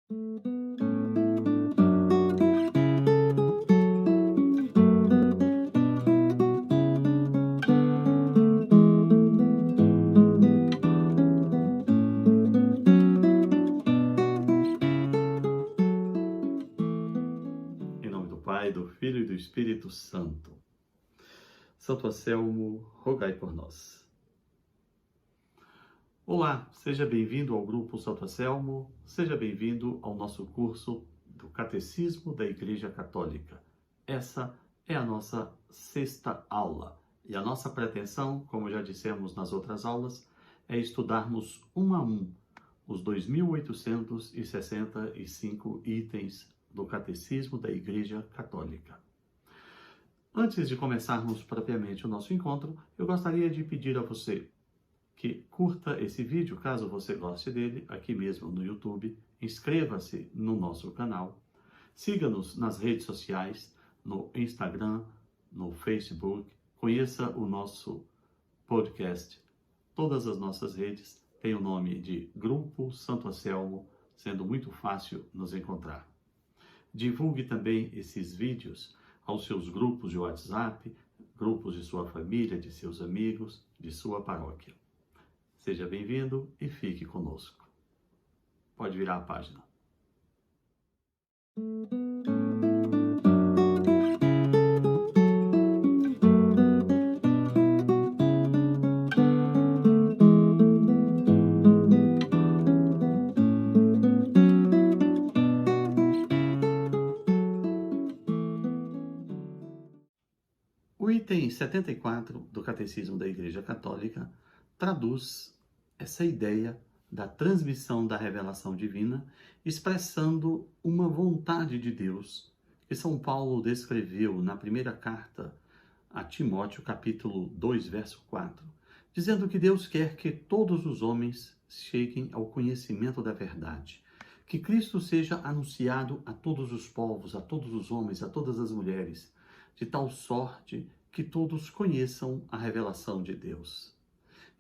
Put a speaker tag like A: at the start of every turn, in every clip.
A: Em nome do Pai, do Filho e do Espírito Santo. Santo Anselmo, rogai por nós. Olá, seja bem-vindo ao Grupo Santo Anselmo, seja bem-vindo ao nosso curso do Catecismo da Igreja Católica. Essa é a nossa sexta aula e a nossa pretensão, como já dissemos nas outras aulas, é estudarmos um a um os 2.865 itens do Catecismo da Igreja Católica. Antes de começarmos propriamente o nosso encontro, eu gostaria de pedir a você que curta esse vídeo, caso você goste dele, aqui mesmo no YouTube. Inscreva-se no nosso canal. Siga-nos nas redes sociais, no Instagram, no Facebook. Conheça o nosso podcast. Todas as nossas redes têm o nome de Grupo Santo Anselmo, sendo muito fácil nos encontrar. Divulgue também esses vídeos aos seus grupos de WhatsApp, grupos de sua família, de seus amigos, de sua paróquia. Seja bem-vindo e fique conosco. Pode virar a página. O item 74 do Catecismo da Igreja Católica traduz essa ideia da transmissão da revelação divina, expressando uma vontade de Deus que São Paulo descreveu na primeira carta a Timóteo, capítulo 2, verso 4, dizendo que Deus quer que todos os homens cheguem ao conhecimento da verdade, que Cristo seja anunciado a todos os povos, a todos os homens, a todas as mulheres, de tal sorte que todos conheçam a revelação de Deus.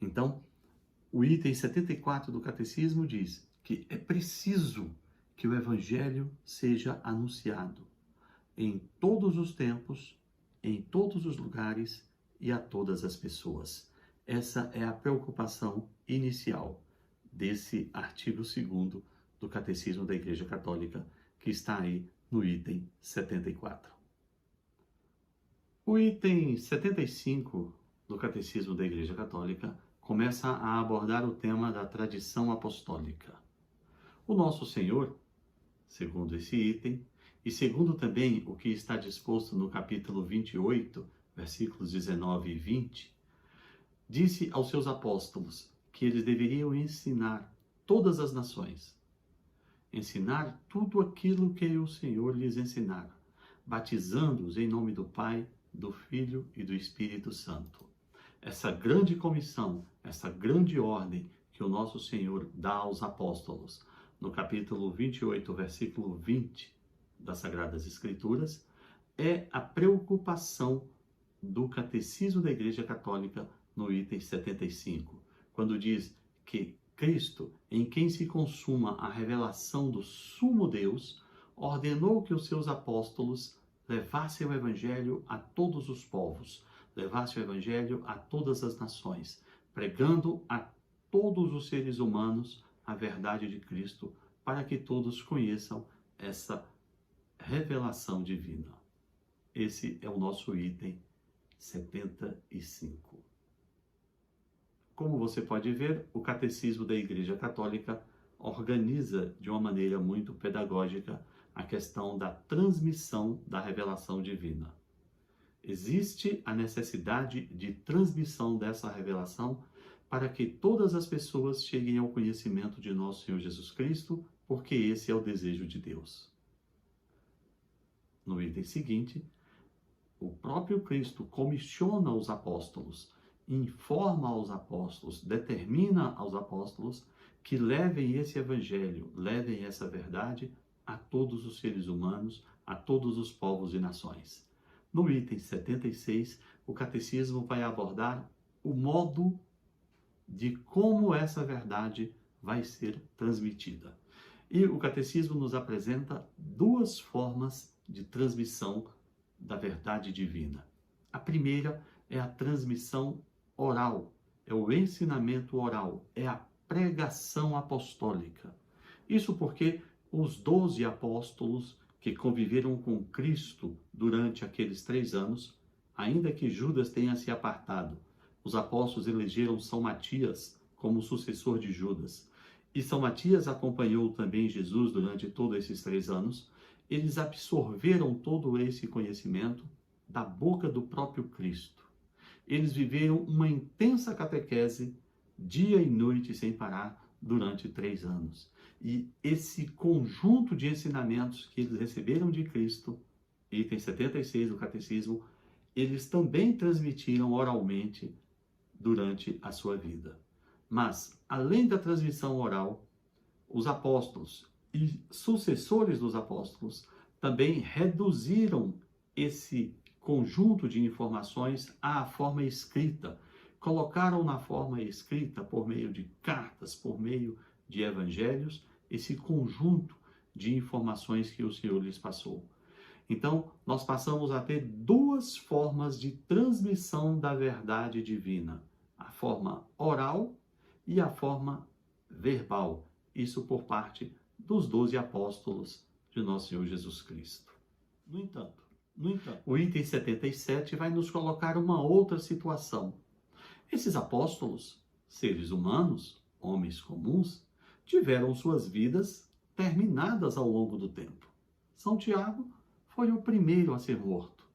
A: Então, o item 74 do Catecismo diz que é preciso que o Evangelho seja anunciado em todos os tempos, em todos os lugares e a todas as pessoas. Essa é a preocupação inicial desse artigo 2º do Catecismo da Igreja Católica, que está aí no item 74. O item 75 do Catecismo da Igreja Católica começa a abordar o tema da tradição apostólica. O Nosso Senhor, segundo esse item, e segundo também o que está disposto no capítulo 28, versículos 19 e 20, disse aos seus apóstolos que eles deveriam ensinar todas as nações, ensinar tudo aquilo que o Senhor lhes ensinara, batizando-os em nome do Pai, do Filho e do Espírito Santo. Essa grande comissão, essa grande ordem que o nosso Senhor dá aos apóstolos, no capítulo 28, versículo 20 das Sagradas Escrituras, é a preocupação do Catecismo da Igreja Católica no item 75, quando diz que Cristo, em quem se consuma a revelação do sumo Deus, ordenou que os seus apóstolos levassem o Evangelho a todos os povos, levasse o Evangelho a todas as nações, pregando a todos os seres humanos a verdade de Cristo, para que todos conheçam essa revelação divina. Esse é o nosso item 75. Como você pode ver, o Catecismo da Igreja Católica organiza de uma maneira muito pedagógica a questão da transmissão da revelação divina. Existe a necessidade de transmissão dessa revelação para que todas as pessoas cheguem ao conhecimento de nosso Senhor Jesus Cristo, porque esse é o desejo de Deus. No item seguinte, o próprio Cristo comissiona os apóstolos, informa aos apóstolos, determina aos apóstolos que levem esse evangelho, levem essa verdade a todos os seres humanos, a todos os povos e nações. No item 76, o Catecismo vai abordar o modo de como essa verdade vai ser transmitida. E o catecismo nos apresenta duas formas de transmissão da verdade divina. A primeira é a transmissão oral, é o ensinamento oral, é a pregação apostólica. Isso porque os 12 apóstolos que conviveram com Cristo durante aqueles 3 anos, ainda que Judas tenha se apartado, os apóstolos elegeram São Matias como sucessor de Judas. E São Matias acompanhou também Jesus durante todos esses 3 anos. Eles absorveram todo esse conhecimento da boca do próprio Cristo. Eles viveram uma intensa catequese, dia e noite sem parar, durante 3 anos. E esse conjunto de ensinamentos que eles receberam de Cristo, item 76 do Catecismo, eles também transmitiram oralmente durante a sua vida. Mas, além da transmissão oral, os apóstolos e sucessores dos apóstolos também reduziram esse conjunto de informações à forma escrita. Colocaram na forma escrita, por meio de cartas, por meio de evangelhos, esse conjunto de informações que o Senhor lhes passou. Então, nós passamos a ter duas formas de transmissão da verdade divina: a forma oral e a forma verbal. Isso por parte dos 12 apóstolos de nosso Senhor Jesus Cristo. No entanto, o item 77 vai nos colocar uma outra situação. Esses apóstolos, seres humanos, homens comuns, tiveram suas vidas terminadas ao longo do tempo. São Tiago foi o primeiro a ser morto.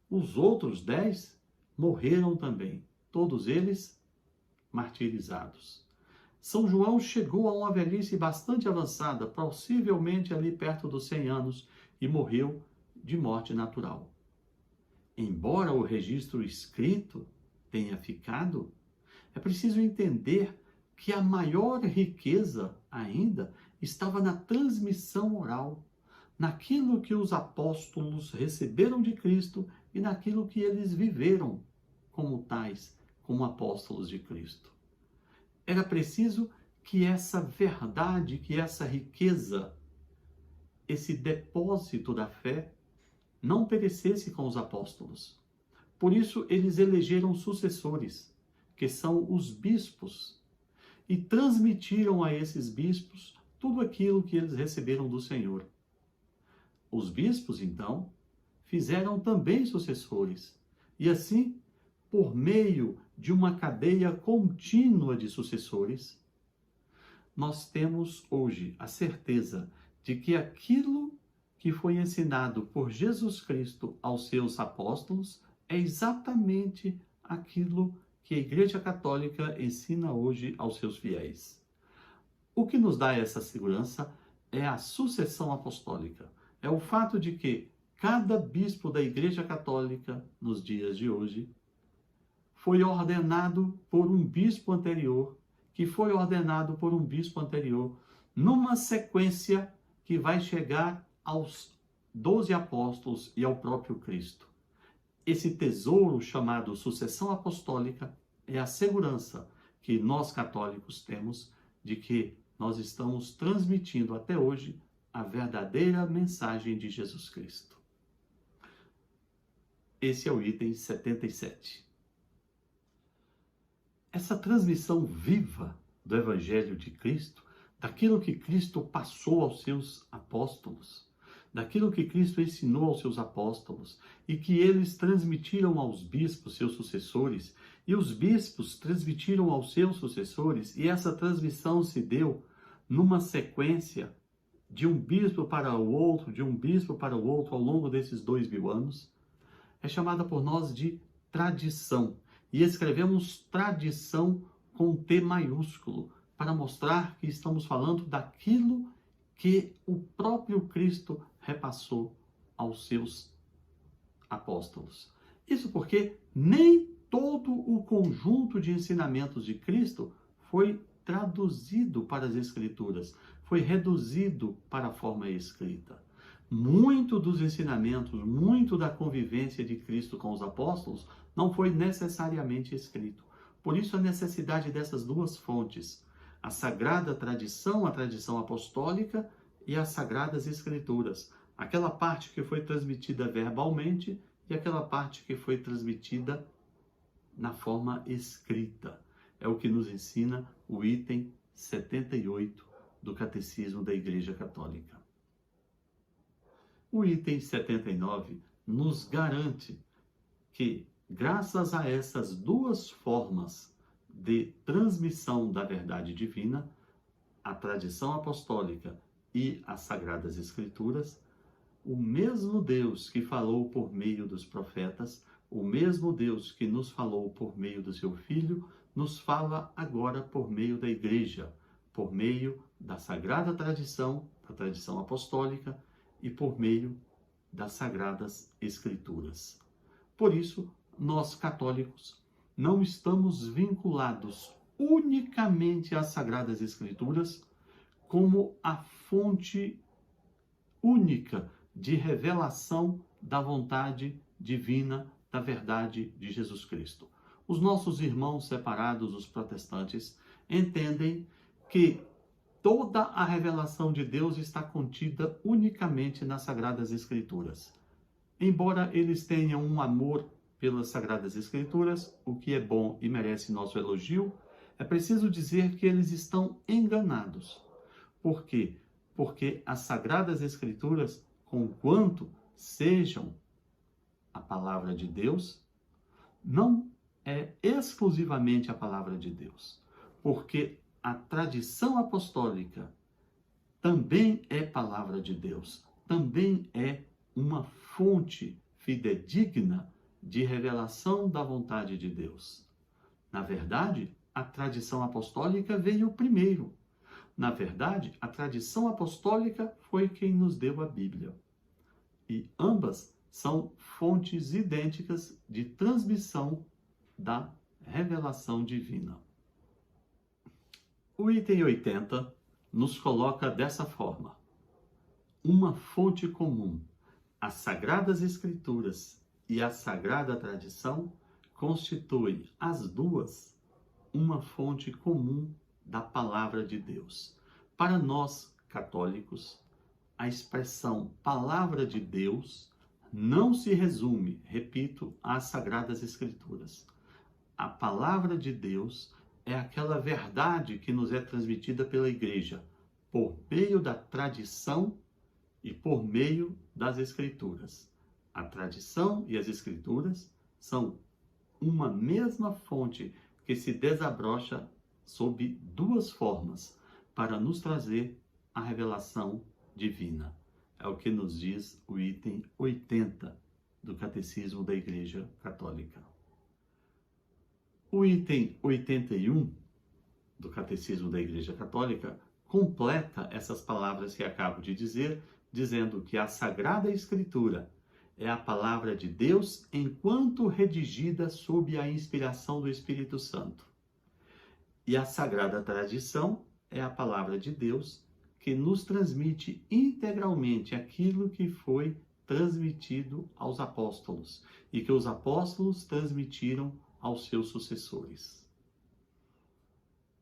A: Os outros 10 morreram também, todos eles martirizados. São João chegou a uma velhice bastante avançada, possivelmente ali perto dos 100 anos, e morreu de morte natural. Embora o registro escrito tenha ficado, é preciso entender que a maior riqueza ainda estava na transmissão oral, naquilo que os apóstolos receberam de Cristo e naquilo que eles viveram como tais, como apóstolos de Cristo. Era preciso que essa verdade, que essa riqueza, esse depósito da fé, não perecesse com os apóstolos. Por isso, eles elegeram sucessores, que são os bispos, e transmitiram a esses bispos tudo aquilo que eles receberam do Senhor. Os bispos, então, fizeram também sucessores, e assim, por meio de uma cadeia contínua de sucessores, nós temos hoje a certeza de que aquilo que foi ensinado por Jesus Cristo aos seus apóstolos é exatamente aquilo que a Igreja Católica ensina hoje aos seus fiéis. O que nos dá essa segurança é a sucessão apostólica. É o fato de que cada bispo da Igreja Católica, nos dias de hoje, foi ordenado por um bispo anterior, que foi ordenado por um bispo anterior, numa sequência que vai chegar aos 12 apóstolos e ao próprio Cristo. Esse tesouro chamado sucessão apostólica é a segurança que nós católicos temos de que nós estamos transmitindo até hoje a verdadeira mensagem de Jesus Cristo. Esse é o item 77. Essa transmissão viva do Evangelho de Cristo, daquilo que Cristo passou aos seus apóstolos, daquilo que Cristo ensinou aos seus apóstolos e que eles transmitiram aos bispos, seus sucessores, e os bispos transmitiram aos seus sucessores, e essa transmissão se deu numa sequência de um bispo para o outro, de um bispo para o outro ao longo desses 2000 anos, é chamada por nós de tradição. E escrevemos tradição com T maiúsculo, para mostrar que estamos falando daquilo que o próprio Cristo repassou aos seus apóstolos. Isso porque nem todo o conjunto de ensinamentos de Cristo foi traduzido para as Escrituras, foi reduzido para a forma escrita. Muito dos ensinamentos, muito da convivência de Cristo com os apóstolos não foi necessariamente escrito. Por isso a necessidade dessas duas fontes, a sagrada tradição, a tradição apostólica e as sagradas escrituras. Aquela parte que foi transmitida verbalmente e aquela parte que foi transmitida na forma escrita. É o que nos ensina o item 78 do Catecismo da Igreja Católica. O item 79 nos garante que, graças a essas duas formas de transmissão da verdade divina, a tradição apostólica e as sagradas escrituras, o mesmo Deus que falou por meio dos profetas, o mesmo Deus que nos falou por meio do seu Filho, nos fala agora por meio da Igreja, por meio da sagrada tradição, da tradição apostólica e por meio das sagradas escrituras. Por isso, nós católicos não estamos vinculados unicamente às sagradas escrituras como a fonte única de revelação da vontade divina, da verdade de Jesus Cristo. Os nossos irmãos separados, os protestantes, entendem que toda a revelação de Deus está contida unicamente nas Sagradas Escrituras. Embora eles tenham um amor pelas Sagradas Escrituras, o que é bom e merece nosso elogio, é preciso dizer que eles estão enganados. Por quê? Porque as Sagradas Escrituras, conquanto sejam a palavra de Deus, não é exclusivamente a palavra de Deus, porque a tradição apostólica também é palavra de Deus, também é uma fonte fidedigna de revelação da vontade de Deus. Na verdade, a tradição apostólica veio primeiro. Na verdade, a tradição apostólica foi quem nos deu a Bíblia. E ambas são fontes idênticas de transmissão da revelação divina. O item 80 nos coloca dessa forma: uma fonte comum. As Sagradas Escrituras e a Sagrada Tradição constituem as duas uma fonte comum da Palavra de Deus. Para nós, católicos, a expressão Palavra de Deus não se resume, repito, às Sagradas Escrituras. A Palavra de Deus é aquela verdade que nos é transmitida pela Igreja, por meio da tradição e por meio das Escrituras. A tradição e as Escrituras são uma mesma fonte que se desabrocha sob duas formas para nos trazer a revelação divina. É o que nos diz o item 80 do Catecismo da Igreja Católica. O item 81 do Catecismo da Igreja Católica completa essas palavras que acabo de dizer, dizendo que a Sagrada Escritura é a palavra de Deus enquanto redigida sob a inspiração do Espírito Santo. E a Sagrada Tradição é a palavra de Deus que nos transmite integralmente aquilo que foi transmitido aos apóstolos e que os apóstolos transmitiram aos seus sucessores.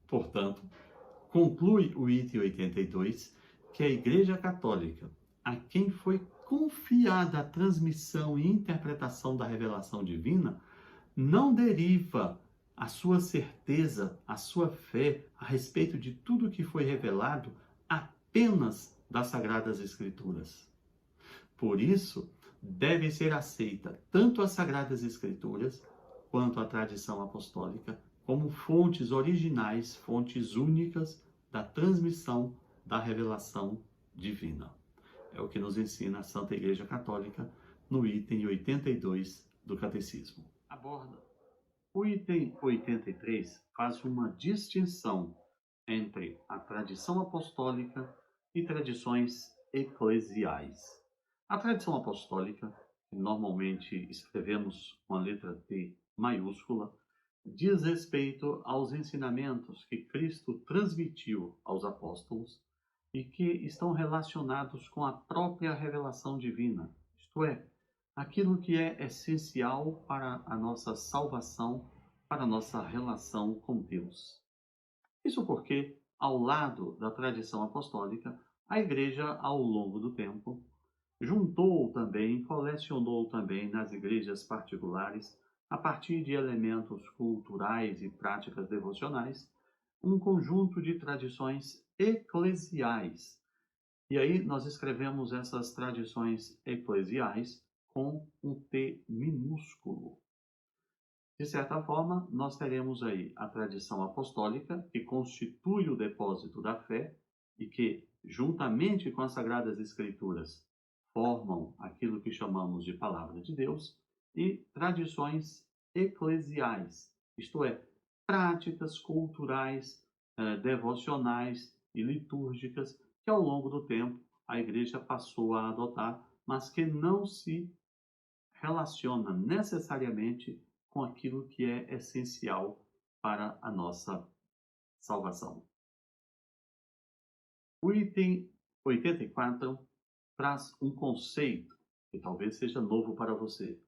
A: Portanto, conclui o item 82 que a Igreja Católica, a quem foi confiada a transmissão e interpretação da revelação divina, não deriva a sua certeza, a sua fé a respeito de tudo que foi revelado apenas das Sagradas Escrituras. Por isso, deve ser aceita tanto as Sagradas Escrituras quanto a tradição apostólica como fontes originais, fontes únicas da transmissão da revelação divina. É o que nos ensina a Santa Igreja Católica no item 82 do Catecismo. Aborda. O item 83 faz uma distinção entre a tradição apostólica e tradições eclesiais. A tradição apostólica, que normalmente escrevemos com a letra T maiúscula, diz respeito aos ensinamentos que Cristo transmitiu aos apóstolos e que estão relacionados com a própria revelação divina, isto é, aquilo que é essencial para a nossa salvação, para a nossa relação com Deus. Isso porque ao lado da tradição apostólica, a Igreja, ao longo do tempo, juntou também, colecionou também nas igrejas particulares, a partir de elementos culturais e práticas devocionais, um conjunto de tradições eclesiais. E aí nós escrevemos essas tradições eclesiais com um T minúsculo. De certa forma, nós teremos aí a tradição apostólica, que constitui o depósito da fé e que, juntamente com as Sagradas Escrituras, formam aquilo que chamamos de Palavra de Deus, e tradições eclesiais, isto é, práticas culturais, devocionais e litúrgicas que, ao longo do tempo, a Igreja passou a adotar, mas que não se relaciona necessariamente com aquilo que é essencial para a nossa salvação. O item 84 traz um conceito que talvez seja novo para você.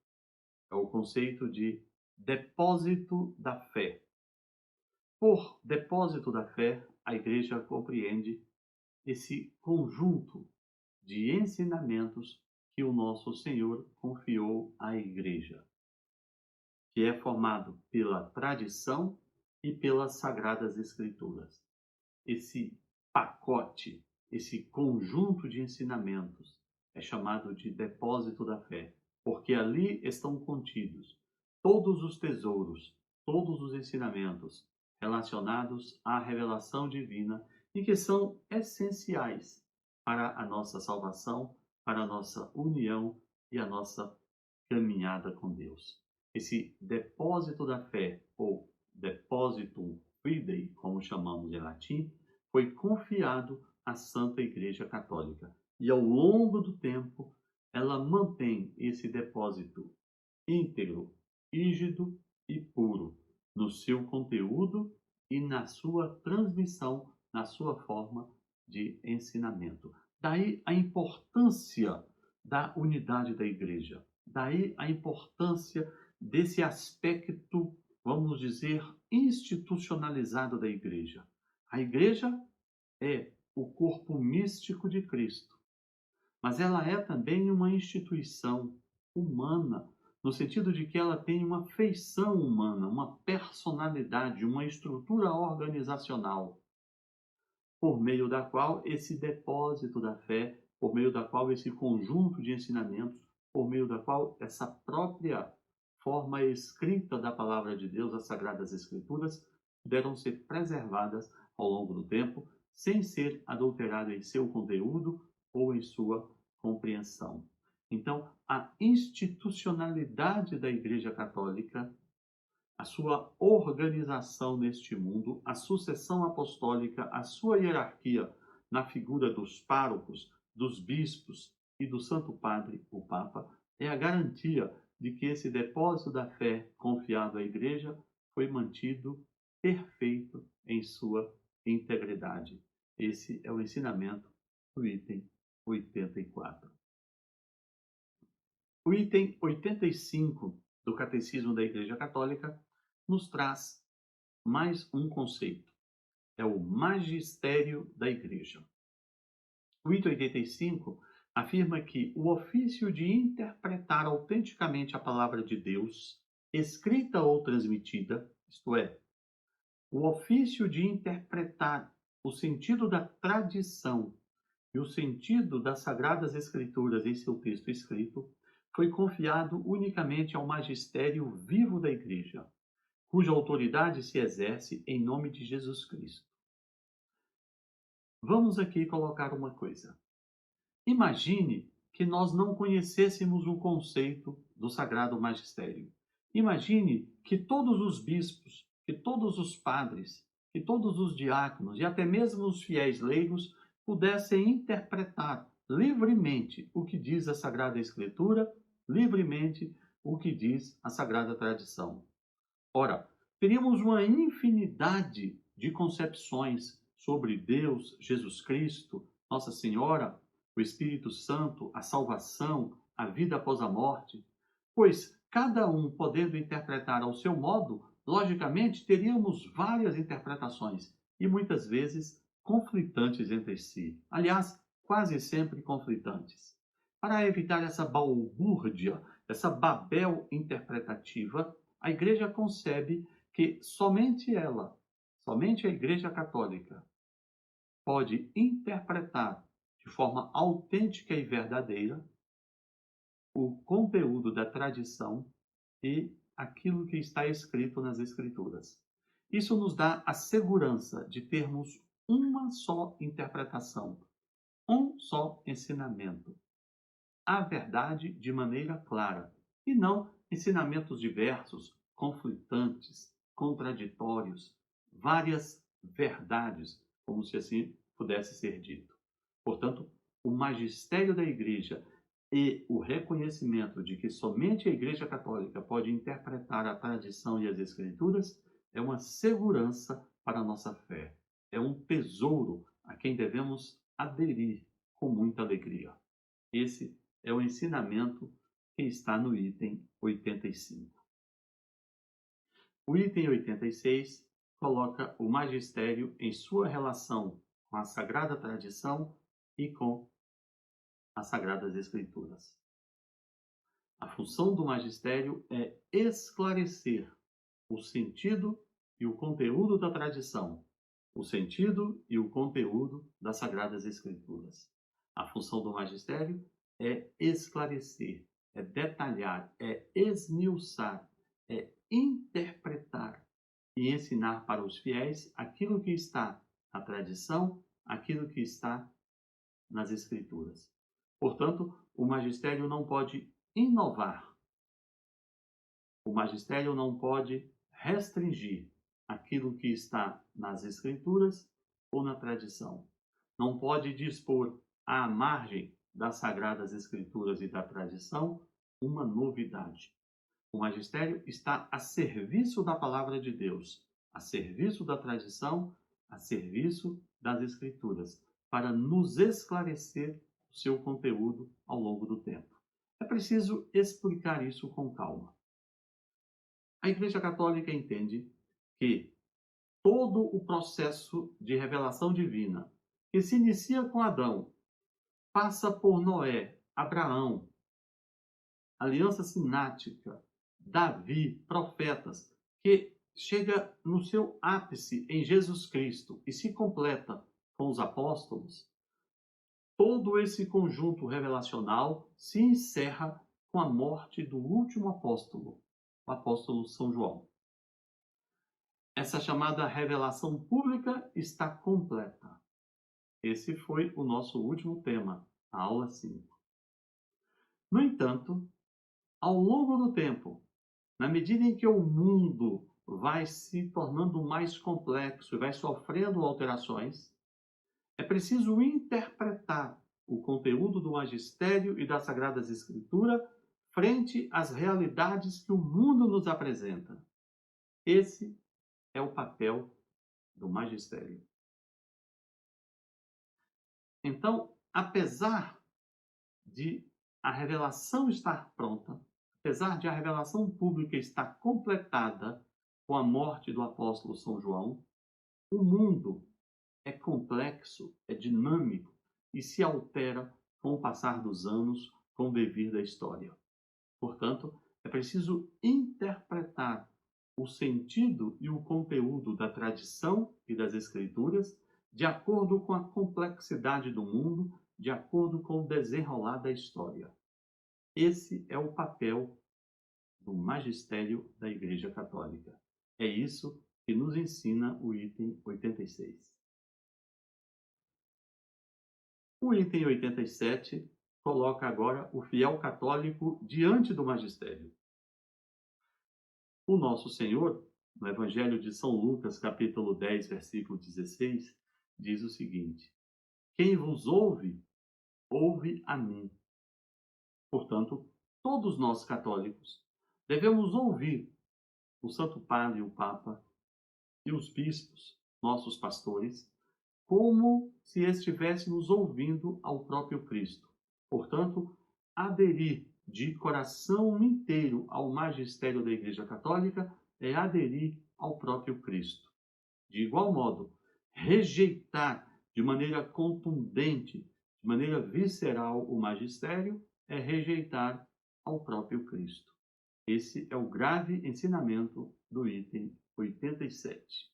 A: É o conceito de depósito da fé. Por depósito da fé, a Igreja compreende esse conjunto de ensinamentos que o nosso Senhor confiou à Igreja, que é formado pela tradição e pelas Sagradas Escrituras. Esse pacote, esse conjunto de ensinamentos é chamado de depósito da fé, porque ali estão contidos todos os tesouros, todos os ensinamentos relacionados à revelação divina e que são essenciais para a nossa salvação, para a nossa união e a nossa caminhada com Deus. Esse depósito da fé, ou depositum fidei, como chamamos em latim, foi confiado à Santa Igreja Católica. E ao longo do tempo, ela mantém esse depósito íntegro, rígido e puro no seu conteúdo e na sua transmissão, na sua forma de ensinamento. Daí a importância da unidade da Igreja. Daí a importância desse aspecto, vamos dizer, institucionalizado da Igreja. A Igreja é o corpo místico de Cristo, mas ela é também uma instituição humana, no sentido de que ela tem uma feição humana, uma personalidade, uma estrutura organizacional, por meio da qual esse depósito da fé, por meio da qual esse conjunto de ensinamentos, por meio da qual essa própria forma escrita da palavra de Deus, as Sagradas Escrituras, puderam ser preservadas ao longo do tempo, sem ser adulterado em seu conteúdo ou em sua compreensão. Então, a institucionalidade da Igreja Católica, a sua organização neste mundo, a sucessão apostólica, a sua hierarquia na figura dos párocos, dos bispos e do Santo Padre, o Papa, é a garantia de que esse depósito da fé confiado à Igreja foi mantido perfeito em sua integridade. Esse é o ensinamento do item 84. O item 85 do Catecismo da Igreja Católica nos traz mais um conceito. É o magistério da Igreja. O item 85 afirma que o ofício de interpretar autenticamente a palavra de Deus, escrita ou transmitida, isto é, o ofício de interpretar o sentido da tradição e o sentido das Sagradas Escrituras em seu texto escrito, foi confiado unicamente ao magistério vivo da Igreja, cuja autoridade se exerce em nome de Jesus Cristo. Vamos aqui colocar uma coisa. Imagine que nós não conhecêssemos o conceito do Sagrado Magistério. Imagine que todos os bispos, que todos os padres, que todos os diáconos e até mesmo os fiéis leigos pudessem interpretar livremente o que diz a Sagrada Escritura, livremente o que diz a Sagrada Tradição. Ora, teríamos uma infinidade de concepções sobre Deus, Jesus Cristo, Nossa Senhora, o Espírito Santo, a salvação, a vida após a morte, pois cada um podendo interpretar ao seu modo, logicamente teríamos várias interpretações e muitas vezes conflitantes entre si. Aliás, quase sempre conflitantes. Para evitar essa balbúrdia, essa Babel interpretativa, a Igreja concebe que somente ela, somente a Igreja Católica, pode interpretar de forma autêntica e verdadeira o conteúdo da tradição e aquilo que está escrito nas Escrituras. Isso nos dá a segurança de termos uma só interpretação, um só ensinamento, a verdade de maneira clara, e não ensinamentos diversos, conflitantes, contraditórios, várias verdades, como se assim pudesse ser dito. Portanto, o magistério da Igreja e o reconhecimento de que somente a Igreja Católica pode interpretar a tradição e as Escrituras é uma segurança para a nossa fé. É um tesouro a quem devemos aderir com muita alegria. Esse é o ensinamento que está no item 85. O item 86 coloca o magistério em sua relação com a Sagrada Tradição e com as Sagradas Escrituras. A função do magistério é esclarecer o sentido e o conteúdo da tradição, o sentido e o conteúdo das Sagradas Escrituras. A função do magistério é esclarecer, é detalhar, é esmiuçar, é interpretar e ensinar para os fiéis aquilo que está na tradição, aquilo que está nas Escrituras. Portanto, o magistério não pode inovar. O magistério não pode restringir aquilo que está nas Escrituras ou na tradição. Não pode dispor à margem das Sagradas Escrituras e da tradição uma novidade. O magistério está a serviço da palavra de Deus, a serviço da tradição, a serviço das Escrituras, para nos esclarecer o seu conteúdo ao longo do tempo. É preciso explicar isso com calma. A Igreja Católica entende que todo o processo de revelação divina, que se inicia com Adão, passa por Noé, Abraão, aliança sinática, Davi, profetas, que chega no seu ápice em Jesus Cristo e se completa com os apóstolos. Todo esse conjunto revelacional se encerra com a morte do último apóstolo, o apóstolo São João. Essa chamada revelação pública está completa. Esse foi o nosso último tema, a aula 5. No entanto, ao longo do tempo, na medida em que o mundo vai se tornando mais complexo e vai sofrendo alterações, é preciso interpretar o conteúdo do magistério e das Sagradas Escrituras frente às realidades que o mundo nos apresenta. Esse é o papel do magistério. Então, apesar de a revelação estar pronta, apesar de a revelação pública estar completada com a morte do apóstolo São João, o mundo é complexo, é dinâmico e se altera com o passar dos anos, com o devir da história. Portanto, é preciso interpretar o sentido e o conteúdo da tradição e das Escrituras de acordo com a complexidade do mundo, de acordo com o desenrolar da história. Esse é o papel do magistério da Igreja Católica. É isso que nos ensina o item 86. O item 87 coloca agora o fiel católico diante do magistério. O nosso Senhor, no Evangelho de São Lucas, capítulo 10, versículo 16, diz o seguinte: quem vos ouve, ouve a mim. Portanto, todos nós católicos devemos ouvir o Santo Padre, o Papa e os bispos, nossos pastores, como se estivéssemos ouvindo ao próprio Cristo. Portanto, aderir de coração inteiro ao magistério da Igreja Católica é aderir ao próprio Cristo. De igual modo, rejeitar de maneira contundente, de maneira visceral o magistério, é rejeitar ao próprio Cristo. Esse é o grave ensinamento do item 87.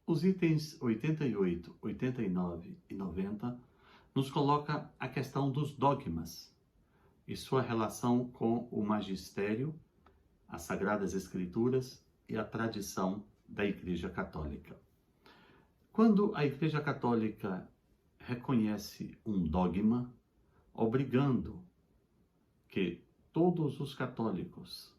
A: Os itens 88, 89 e 90 nos coloca a questão dos dogmas e sua relação com o magistério, as Sagradas Escrituras e a tradição da Igreja Católica. Quando a Igreja Católica reconhece um dogma, obrigando que todos os católicos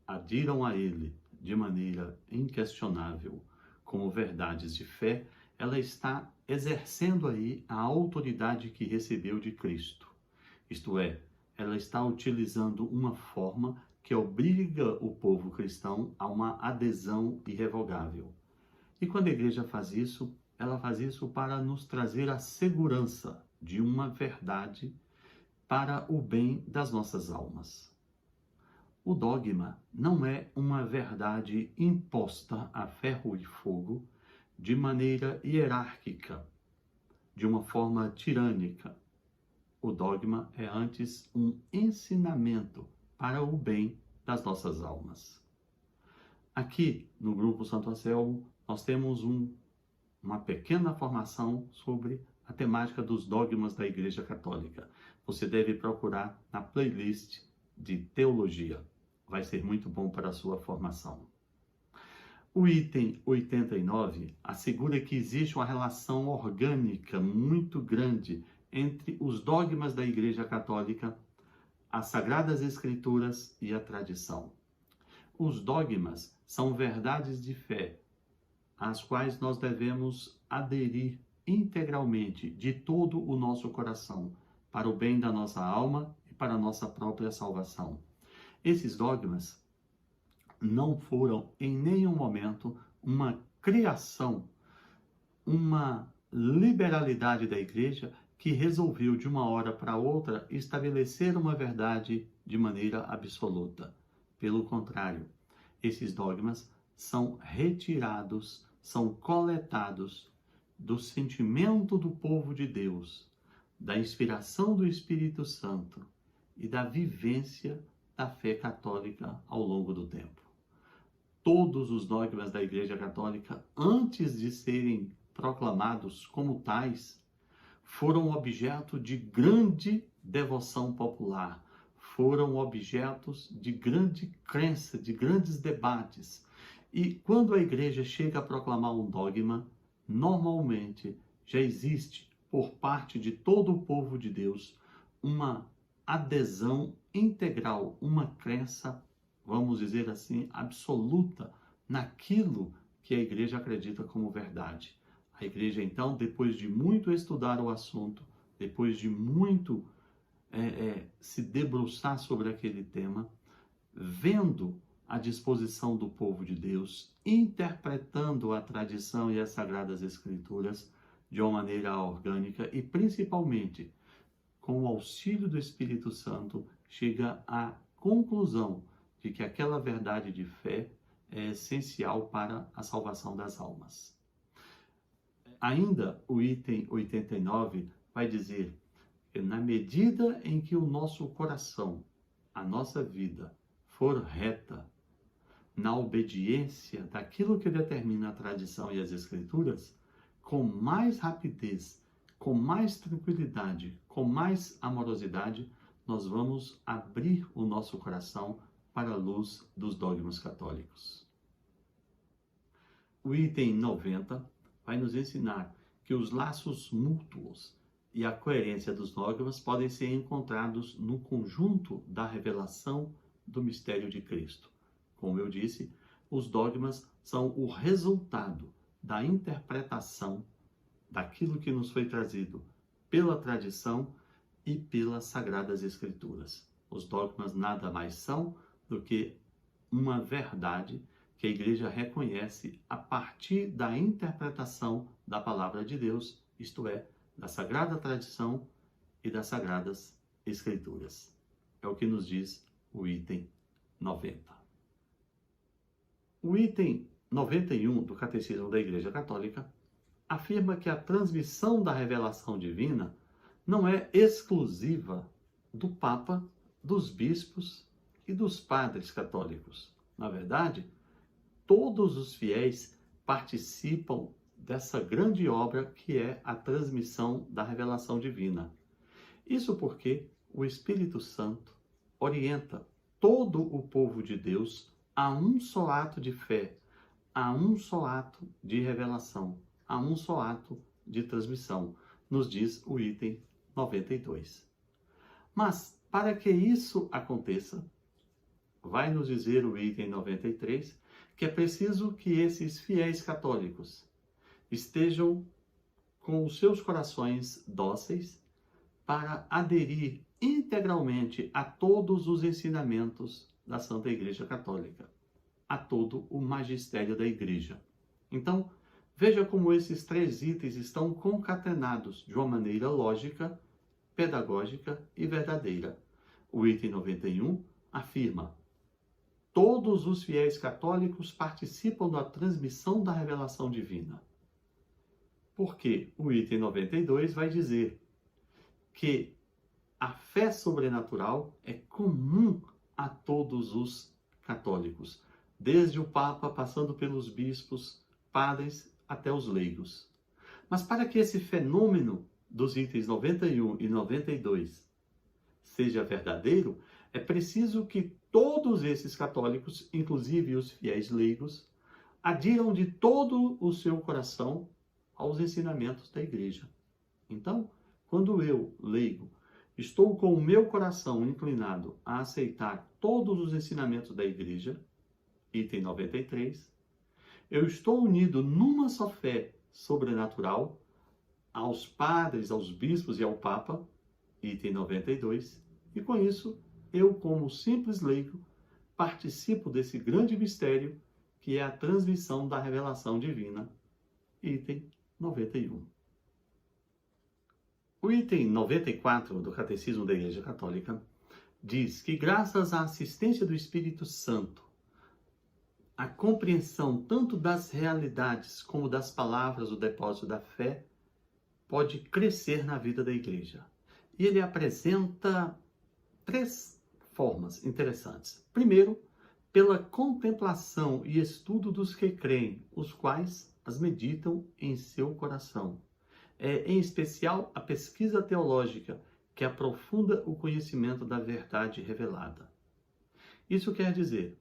A: adiram a ele de maneira inquestionável como verdades de fé, ela está exercendo aí a autoridade que recebeu de Cristo. Isto é, ela está utilizando uma forma que obriga o povo cristão a uma adesão irrevogável. E quando a igreja faz isso, ela faz isso para nos trazer a segurança de uma verdade para o bem das nossas almas. O dogma não é uma verdade imposta a ferro e fogo de maneira hierárquica, de uma forma tirânica. O dogma é antes um ensinamento para o bem das nossas almas. Aqui no Grupo Santo Anselmo, nós temos uma pequena formação sobre a temática dos dogmas da Igreja Católica. Você deve procurar na playlist de teologia. Vai ser muito bom para a sua formação. O item 89 assegura que existe uma relação orgânica muito grande entre os dogmas da Igreja Católica, as Sagradas Escrituras e a tradição. Os dogmas são verdades de fé, às quais nós devemos aderir integralmente, de todo o nosso coração, para o bem da nossa alma e para a nossa própria salvação. Esses dogmas não foram em nenhum momento uma criação, uma liberalidade da igreja que resolveu de uma hora para outra estabelecer uma verdade de maneira absoluta. Pelo contrário, esses dogmas são retirados, são coletados do sentimento do povo de Deus, da inspiração do Espírito Santo e da vivência da fé católica ao longo do tempo. Todos os dogmas da Igreja Católica, antes de serem proclamados como tais, foram objeto de grande devoção popular, foram objetos de grande crença, de grandes debates. E quando a Igreja chega a proclamar um dogma, normalmente já existe, por parte de todo o povo de Deus, uma adesão integral, uma crença, vamos dizer assim, absoluta naquilo que a igreja acredita como verdade. A igreja, então, depois de muito estudar o assunto, depois de muito se debruçar sobre aquele tema, vendo a disposição do povo de Deus, interpretando a tradição e as Sagradas Escrituras de uma maneira orgânica e, principalmente, com o auxílio do Espírito Santo, chega à conclusão de que aquela verdade de fé é essencial para a salvação das almas. Ainda o item 89 vai dizer que na medida em que o nosso coração, a nossa vida, for reta, na obediência daquilo que determina a tradição e as Escrituras, com mais rapidez, com mais tranquilidade, com mais amorosidade, nós vamos abrir o nosso coração para a luz dos dogmas católicos. O item 90 vai nos ensinar que os laços mútuos e a coerência dos dogmas podem ser encontrados no conjunto da revelação do mistério de Cristo. Como eu disse, os dogmas são o resultado da interpretação daquilo que nos foi trazido pela tradição e pelas Sagradas Escrituras. Os dogmas nada mais são do que uma verdade que a igreja reconhece a partir da interpretação da palavra de Deus, isto é, da sagrada tradição e das Sagradas Escrituras. É o que nos diz o item 90. O item 91 do Catecismo da Igreja Católica afirma que a transmissão da revelação divina não é exclusiva do Papa, dos bispos e dos padres católicos. Na verdade, todos os fiéis participam dessa grande obra que é a transmissão da revelação divina. Isso porque o Espírito Santo orienta todo o povo de Deus a um só ato de fé, a um só ato de revelação, a um só ato de transmissão, nos diz o item 92. Mas, para que isso aconteça, vai nos dizer o item 93, que é preciso que esses fiéis católicos estejam com os seus corações dóceis para aderir integralmente a todos os ensinamentos da Santa Igreja Católica, a todo o magistério da Igreja. Então, veja como esses três itens estão concatenados de uma maneira lógica, pedagógica e verdadeira. O item 91 afirma: todos os fiéis católicos participam da transmissão da revelação divina. Porque o item 92 vai dizer que a fé sobrenatural é comum a todos os católicos, desde o Papa, passando pelos bispos, padres, até os leigos. Mas para que esse fenômeno dos itens 91 e 92 seja verdadeiro, é preciso que todos esses católicos, inclusive os fiéis leigos, adiram de todo o seu coração aos ensinamentos da Igreja. Então, quando eu, leigo, estou com o meu coração inclinado a aceitar todos os ensinamentos da Igreja, item 93, eu estou unido numa só fé sobrenatural aos padres, aos bispos e ao Papa, item 92, e com isso, eu, como simples leigo, participo desse grande mistério que é a transmissão da revelação divina, item 91. O item 94 do Catecismo da Igreja Católica diz que, graças à assistência do Espírito Santo, a compreensão tanto das realidades como das palavras do depósito da fé pode crescer na vida da Igreja. E ele apresenta três formas interessantes. Primeiro, pela contemplação e estudo dos que creem, os quais as meditam em seu coração. É, em especial, a pesquisa teológica, que aprofunda o conhecimento da verdade revelada. Isso quer dizer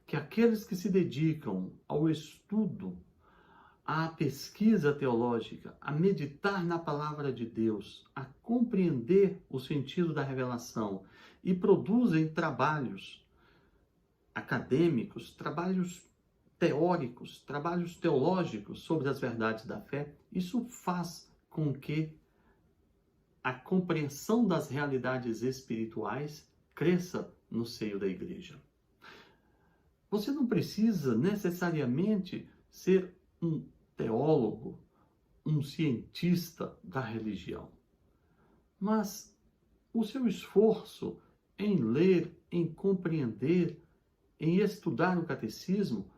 A: que aqueles que se dedicam ao estudo, à pesquisa teológica, a meditar na palavra de Deus, a compreender o sentido da revelação e produzem trabalhos acadêmicos, trabalhos teóricos, trabalhos teológicos sobre as verdades da fé, isso faz com que a compreensão das realidades espirituais cresça no seio da Igreja. Você não precisa necessariamente ser um teólogo, um cientista da religião, mas o seu esforço em ler, em compreender, em estudar o catecismo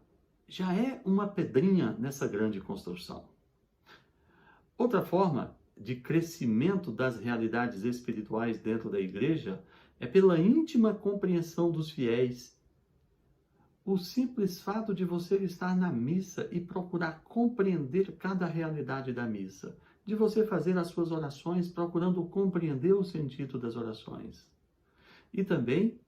A: já é uma pedrinha nessa grande construção. Outra forma de crescimento das realidades espirituais dentro da Igreja é pela íntima compreensão dos fiéis. O simples fato de você estar na missa e procurar compreender cada realidade da missa, de você fazer as suas orações procurando compreender o sentido das orações. E também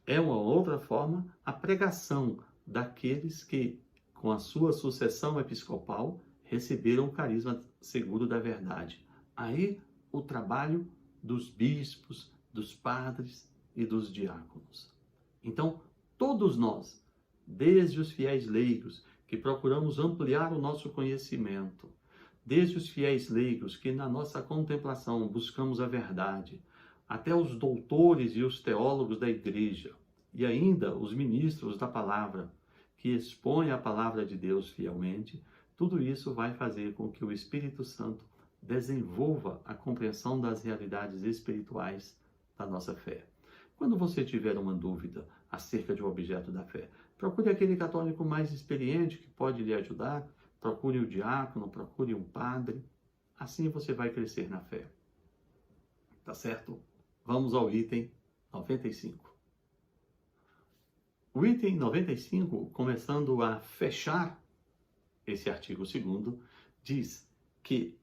A: é uma outra forma a pregação daqueles que, com a sua sucessão episcopal, receberam o carisma seguro da verdade. Aí o trabalho dos bispos, dos padres e dos diáconos. Então, todos nós, desde os fiéis leigos, que procuramos ampliar o nosso conhecimento, desde os fiéis leigos, que na nossa contemplação buscamos a verdade, até os doutores e os teólogos da Igreja, e ainda os ministros da palavra, que expõem a palavra de Deus fielmente, tudo isso vai fazer com que o Espírito Santo desenvolva a compreensão das realidades espirituais da nossa fé. Quando você tiver uma dúvida acerca de um objeto da fé, procure aquele católico mais experiente que pode lhe ajudar, procure o diácono, procure um padre. Assim você vai crescer na fé. Tá certo? Vamos ao item 95. O item 95, começando a fechar esse artigo 2º, diz que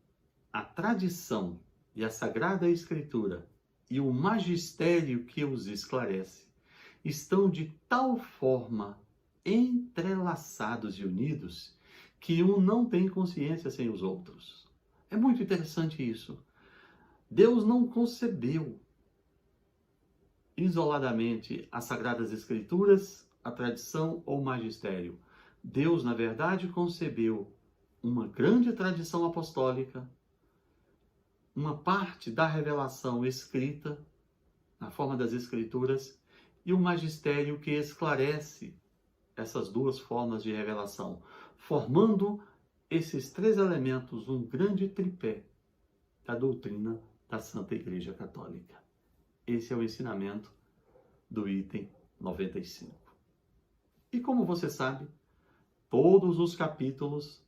A: a tradição e a Sagrada Escritura e o magistério que os esclarece estão de tal forma entrelaçados e unidos que um não tem consciência sem os outros. É muito interessante isso. Deus não concebeu isoladamente as Sagradas Escrituras, a tradição ou o magistério. Deus, na verdade, concebeu uma grande tradição apostólica, uma parte da revelação escrita, na forma das Escrituras, e o magistério que esclarece essas duas formas de revelação, formando esses 3 elementos um grande tripé da doutrina da Santa Igreja Católica. Esse é o ensinamento do item 95. E como você sabe, todos os capítulos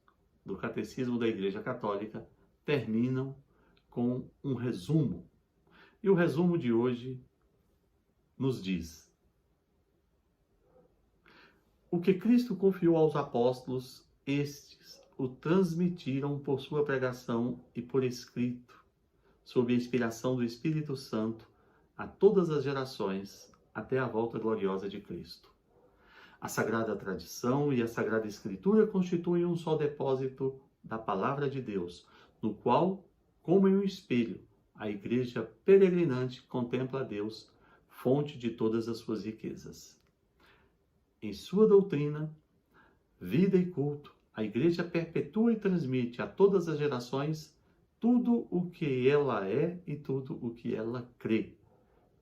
A: do Catecismo da Igreja Católica terminam com um resumo. E o resumo de hoje nos diz: o que Cristo confiou aos apóstolos, estes o transmitiram por sua pregação e por escrito, sob a inspiração do Espírito Santo, a todas as gerações, até a volta gloriosa de Cristo. A Sagrada Tradição e a Sagrada Escritura constituem um só depósito da Palavra de Deus, no qual, como em um espelho, a Igreja peregrinante contempla a Deus, fonte de todas as suas riquezas. Em sua doutrina, vida e culto, a Igreja perpetua e transmite a todas as gerações tudo o que ela é e tudo o que ela crê.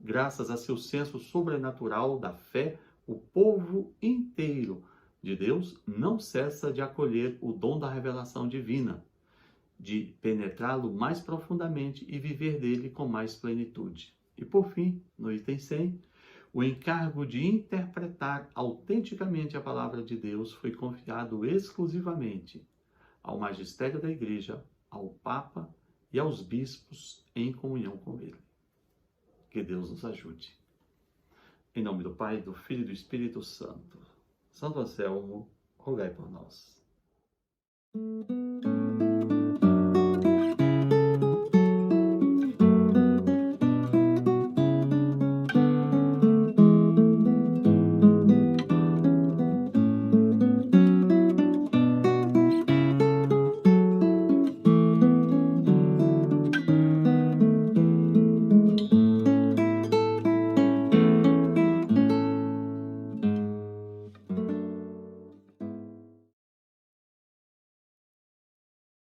A: Graças a seu senso sobrenatural da fé, o povo inteiro de Deus não cessa de acolher o dom da revelação divina, de penetrá-lo mais profundamente e viver dele com mais plenitude. E por fim, no item 100, o encargo de interpretar autenticamente a palavra de Deus foi confiado exclusivamente ao magistério da Igreja, ao Papa e aos bispos em comunhão com ele. Que Deus nos ajude. Em nome do Pai, do Filho e do Espírito Santo. Santo Anselmo, rogai por nós.